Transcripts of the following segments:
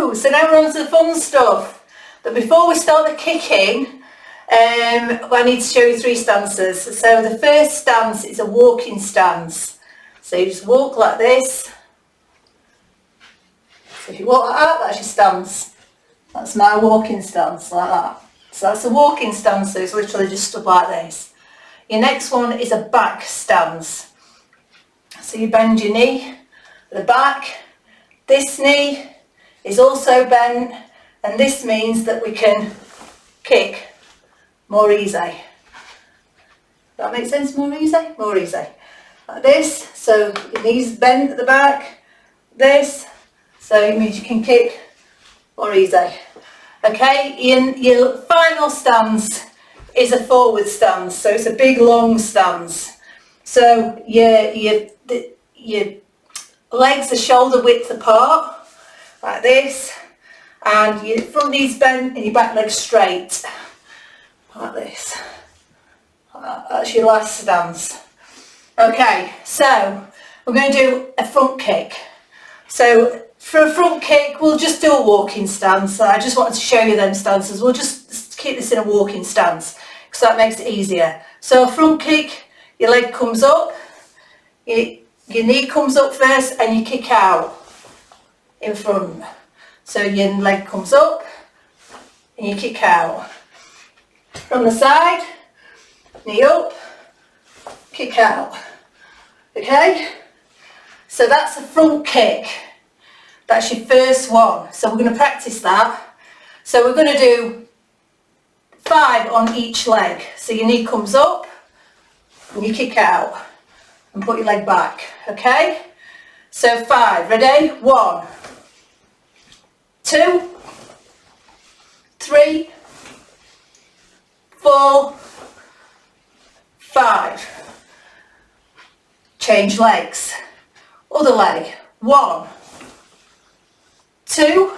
Woohoo! So now we're on to the fun stuff. But before we start the kicking, I need to show you 3 stances. So the first stance is a walking stance. So you just walk like this. So if you walk like that, that's your stance. That's my walking stance, like that. So that's a walking stance, so it's literally just stood like this. Your next one is a back stance. So you bend your knee at the back. This knee is also bent, and this means that we can kick more easy. Does that make sense? More easy? More easy. Like this, so your knees bent at the back. This, so it means you can kick more easy. Okay, your final stance is a forward stance, so it's a big long stance. So your legs are shoulder width apart, like this, and your front knees bent and your back leg straight, like this. That's your last stance. Okay, so we're going to do a front kick. So for a front kick, we'll just do a walking stance. I just wanted to show you them stances. We'll just keep this in a walking stance because that makes it easier. So a front kick, your leg comes up, your knee comes up first, and you kick out in front. So your leg comes up and you kick out. From the side, knee up, kick out. Okay? So that's a front kick. That's your first one. So we're going to practice that. So we're going to do 5 on each leg. So your knee comes up and you kick out and put your leg back. Okay? So 5. Ready? 1, 2, 3, 4, 5. Change legs. Other leg. 1, 2,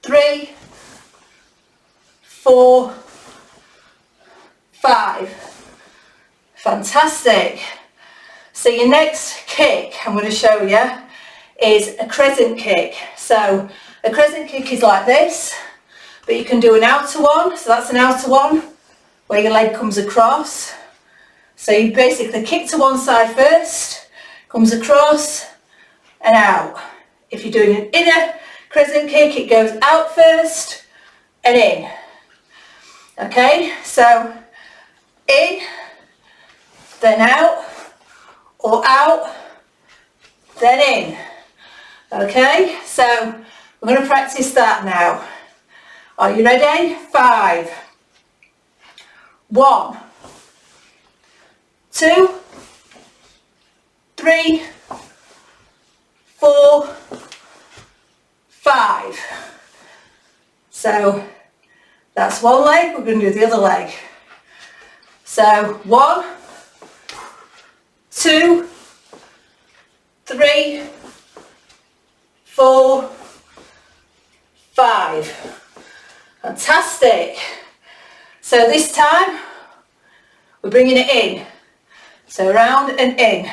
3, 4, 5. Fantastic. So your next kick I'm going to show you is a crescent kick. So a crescent kick is like this, but you can do an outer one. So that's an outer one where your leg comes across. So you basically kick to one side first, comes across and out. If you're doing an inner crescent kick, it goes out first and in. Okay, so in, then out, or out, then in. Okay, so we're going to practice that now. Are you ready? 5. 1, 2, 3, 4, 5. So that's one leg, we're going to do the other leg. So 1, 2, 3, 4, 5. Fantastic. So this time we're bringing it in. So round and in.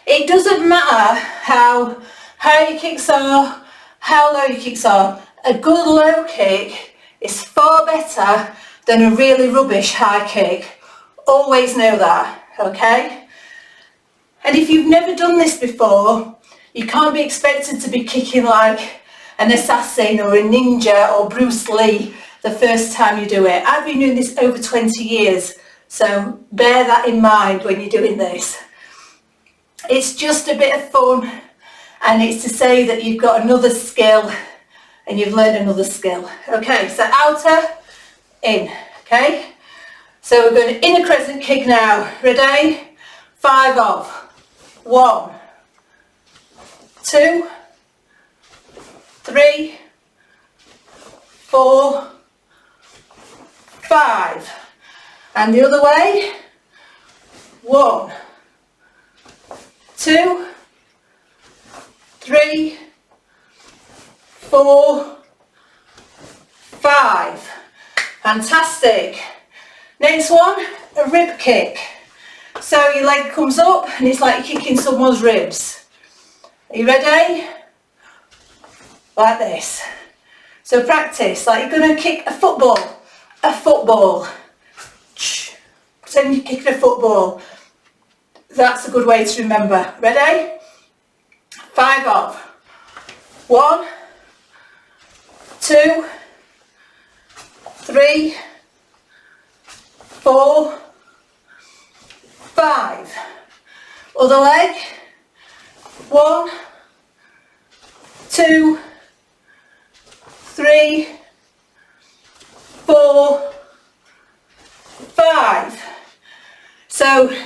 It doesn't matter how high your kicks are, how low your kicks are. A good low kick is far better than a really rubbish high kick. Always know that, okay? And if you've never done this before, you can't be expected to be kicking like an assassin or a ninja or Bruce Lee the first time you do it. I've been doing this over 20 years, so bear that in mind when you're doing this. It's just a bit of fun, and it's to say that you've got another skill and you've learned another skill. Okay, so outer, in, okay? So we're going to inner crescent kick now. Ready? 5 off. 1, 2, 3, 4, 5. And the other way. 1, 2, 3, 4, 5. Fantastic. Next one, a rib kick. So your leg comes up and it's like you're kicking someone's ribs. Are you ready? like this. So practice, like you're going to kick a football. Pretend you're kicking a football. That's a good way to remember. Ready? 5 of. 1, 2, 3, 4, 5. Other leg. 1, 2, 3, 4, 5. So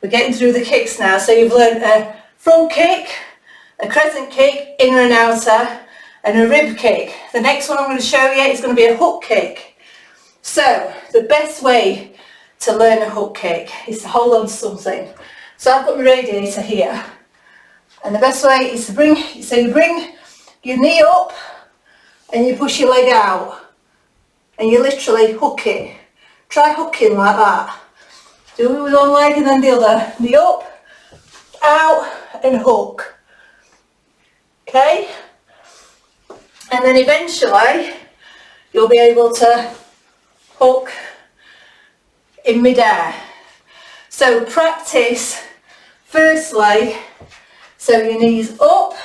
we're getting through the kicks now. So you've learned a front kick, a crescent kick, inner and outer, and a rib kick. The next one I'm going to show you is going to be a hook kick. So the best way to learn a hook kick is to hold on to something. So I've got my radiator here, and the best way is to bring your knee up and you push your leg out and you literally hook it. Try hooking like that. Do it with one leg and then the other. Knee up, out and hook. Okay? And then eventually you'll be able to hook in midair. So practice firstly, so your knees up,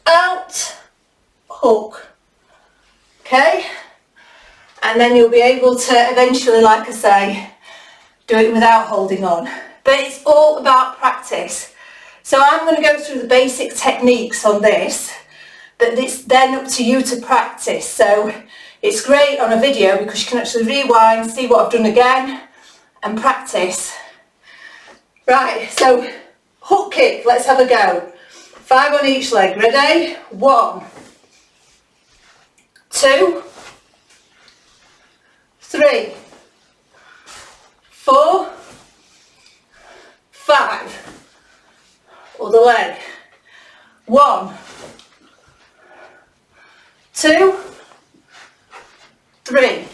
out, hook. Okay? And then you'll be able to eventually, like I say, do it without holding on. But it's all about practice. So I'm going to go through the basic techniques on this, but it's then up to you to practice. So it's great on a video because you can actually rewind, see what I've done again, and practice. Right, so hook kick, let's have a go. 5 on each leg, ready? 1, 2, 3, 4, 5. Other leg. 1, 2, 3,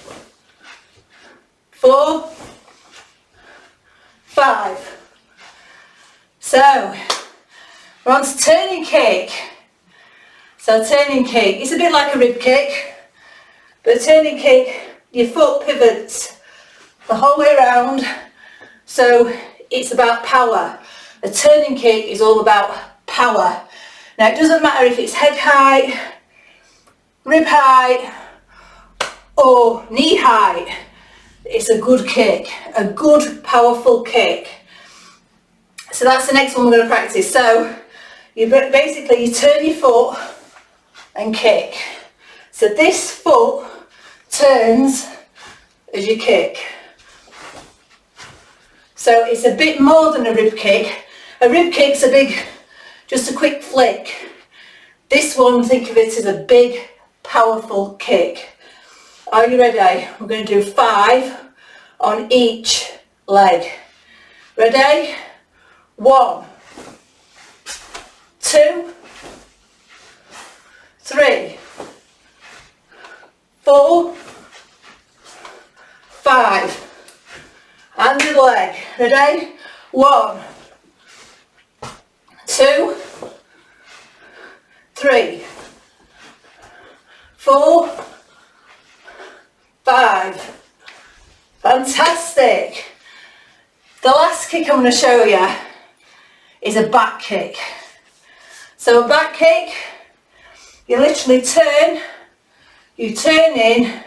4, 5. So we're on to turning kick. So turning kick, it's a bit like a rib kick, but a turning kick, your foot pivots the whole way around, so it's about power. A turning kick is all about power. Now it doesn't matter if it's head height, rib height or knee height, it's a good kick, a good powerful kick. So that's the next one we're going to practice. So you basically you turn your foot and kick. So this foot turns as you kick. So it's a bit more than a rib kick. A rib kick's just a quick flick. This one, think of it as a big, powerful kick. Are you ready? We're going to do 5 on each leg. Ready? 1, 2, 3, 4, 5. And the leg. Ready? 1, 2, 3, 4, 5. Fantastic. The last kick I'm going to show you is a back kick. So a back kick, you literally turn in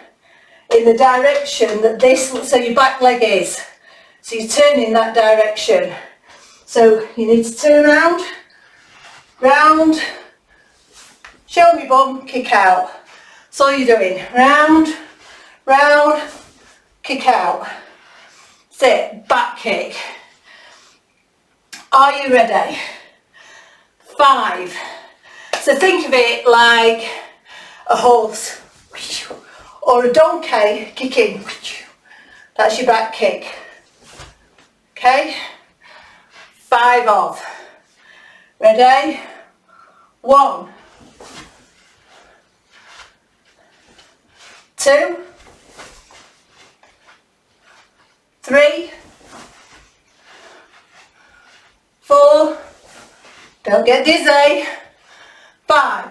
the direction that so your back leg is. So you turn in that direction. So you need to turn round, show me bum, kick out. That's all you're doing. Round, kick out. That's it, back kick. Are you ready? 5. So think of it like a horse or a donkey kicking. That's your back kick. Okay? 5 of. Ready? 1, 2, 3, 4, don't get dizzy, 5.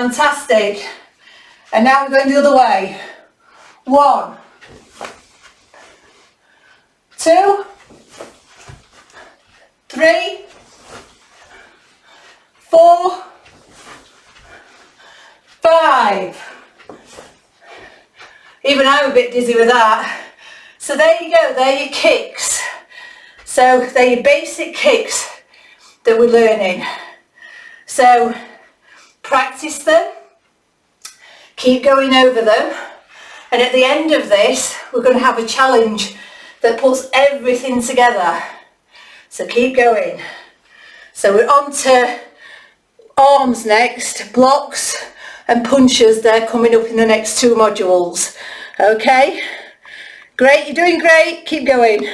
Fantastic. And now we're going the other way. 1, 2, 3, 4, 5. Even I'm a bit dizzy with that. So there you go, they're your kicks. So they're your basic kicks that we're learning. So practice them, keep going over them, and at the end of this we're going to have a challenge that pulls everything together. So keep going. So we're on to arms next, blocks and punches. They're coming up in the next 2 modules. Okay, great, you're doing great, keep going.